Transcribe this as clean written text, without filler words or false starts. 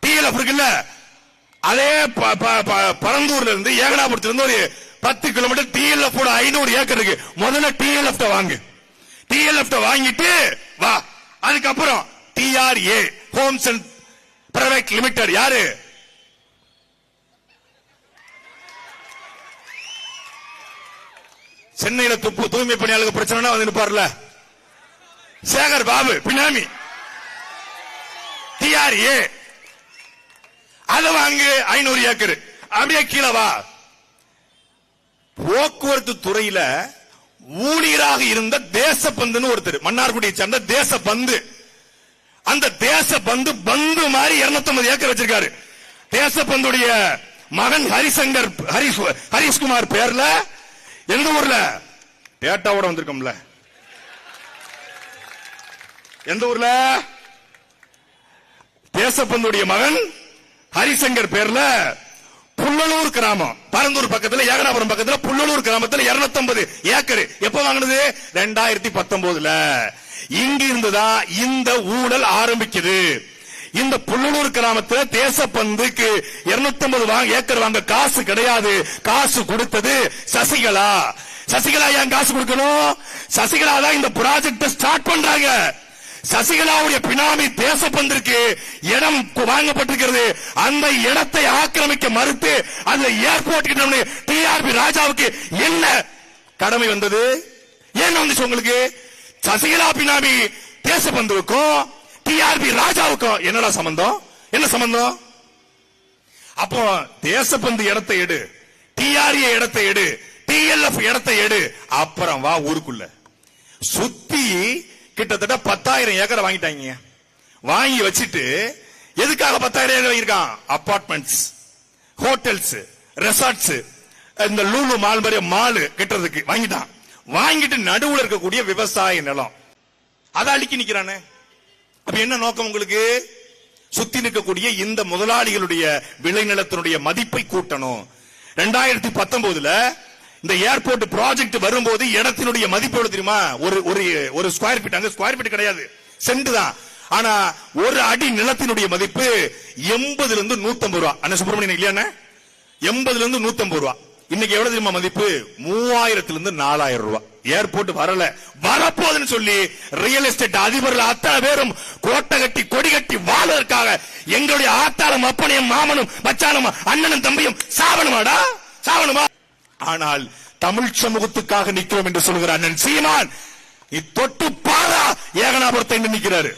DLF இருக்குல்ல, அதே பரந்தூர்ல இருந்து ஏகனாபுரத்துல இருந்து ஒரு 10 கிலோமீட்டர் டிஎல்எஃப் 500 ஏக்கர் இருக்கு. முதல்ல டிஎல்எஃப் வாங்கு, டிஎல்எஃப் வாங்கிட்டு வா. அதுக்கப்புறம் TRA Holmes and private limited யாரு? சென்னையில தூய்மை பணியாளர்கள் பிரச்சனை வந்து நிப்பார்ல சேகர் பாபு பினாமி. டிஆர்ஏ அதை வாங்கு 500 ஏக்கர். அப்படியே கீழே வா. போக்குவரத்து துறையில ஊழியராக இருந்த தேசபந்துன்னு ஒருத்தர், மன்னார்குடியை சேர்ந்த தேசபந்து. அந்த தேசபந்து பந்து மாதிரி 250 ஏக்கர் வச்சிருக்காரு. தேசபந்துடைய மகன் ஹரிஷ்குமார் பேர்ல எந்த ஊர்ல டேட்டாவோட வந்திருக்கோம்ல, எந்த ஊர்ல? தேசபந்துடைய மகன் ஹரிசங்கர் பேர்ல புல்லலூர் கிராமம், பரந்தூர் பக்கத்துல ஏகனாபுரம் பக்கத்துல புல்லலூர் கிராமத்துல 250 ஏக்கர். எப்ப வாங்கினது? 2019. இங்க இருந்துதான் இந்த ஊழல் ஆரம்பிக்குது. இந்த புல்லலூர் கிராமத்துல தேசபந்துக்கு 250 ஏக்கர் வாங்க காசு கிடையாது. காசு கொடுத்தது சசிகலா. சசிகலா ஏன் காசு கொடுக்கணும்? சசிகலா தான் இந்த ப்ராஜெக்ட் ஸ்டார்ட் பண்றாங்க. சசிகலாவுடைய பினாமி தேசபந்திற்கு இடம் வாங்கப்பட்டிருக்கிறது. அந்த இடத்தை ஆக்கிரமிக்க மறுத்து அந்த ஏர்போர்ட் கிட்ட டிஆர்பி ராஜாவுக்கு என்ன கடமை வந்தது? என்ன வந்துச்சு உங்களுக்கு? சசிகலா பினாமி தேசபந்துவுக்கும் டிஆர்பி ராஜாவுக்கும் என்னடா சம்பந்தம்? என்ன சம்பந்தம்? அப்போ தேசபந்து இடத்தை எடு, டிஆர்ஏ இடத்தை எடு, டிஎல்எஃப் இடத்தை எடு, அப்புறம் வா ஊருக்குள்ள. சுத்தி கிட்டத்தட்ட 10,000 ஏக்கரை வாங்கிட்டாங்க. வாங்கி வச்சிட்டு எதுக்காக 10,000 ஏக்கர் வாங்கியிருக்கான்? அபார்ட்மெண்ட்ஸ், ஹோட்டல்ஸ், ரெசார்ட்ஸ், இந்த லூலு மால் மாதிரி மால் கட்டுறதுக்கு வாங்கிட்டான். வாங்கிட்டு நடுவுல இருக்கக்கூடிய விவசாய நிலம் அதை அழிக்க நிக்கிறானே. அப்ப என்ன நோக்கம் உங்களுக்கு? சுத்தி நிற்கக்கூடிய இந்த முதலாளிகளுடைய விளைநிலத்தினுடைய மதிப்பை கூட்டணும். 2019 இந்த ஏர்போர்ட் ப்ராஜெக்ட் வரும்போது இடத்தினுடைய மதிப்பு எவ்வளவு தெரியுமா? ஒரு ஸ்கொயர் ஃபீட், அங்க ஸ்கொயர் ஃபீட் கிடையாது, சென்ட் தான். ஆனா ஒரு அடி நிலத்தினுடைய மதிப்பு 80 இருந்து 150 ரூபாய். அண்ணா சுப்பிரமணியன் இல்லையா? 80 இருந்து 150 ரூபாய். இன்னைக்கு எவ்வளவு தெரியுமா மதிப்பு? 3000 இருந்து 4000 ரூபாய். ஏர்போர்ட் வரல, வரப்போதுன்னு சொல்லி ரியல் எஸ்டேட் அதிபர்கள் அத்தனை பேரும் கோட்டை கட்டி கொடி கட்டி வாழ்வதற்காக எங்களுடைய ஆத்தாளும் அப்பனையும் மாமனும் மச்சானும் அண்ணனும் தம்பியும் சாவணுமாடா, சாவணுமா? ஆனால் தமிழ் சமூகத்துக்காக நிற்கிறோம் என்று சொல்கிறார் அண்ணன் சீமான். தொட்டு பாரா ஏகனாபுரத்தை நிற்கிறாரு.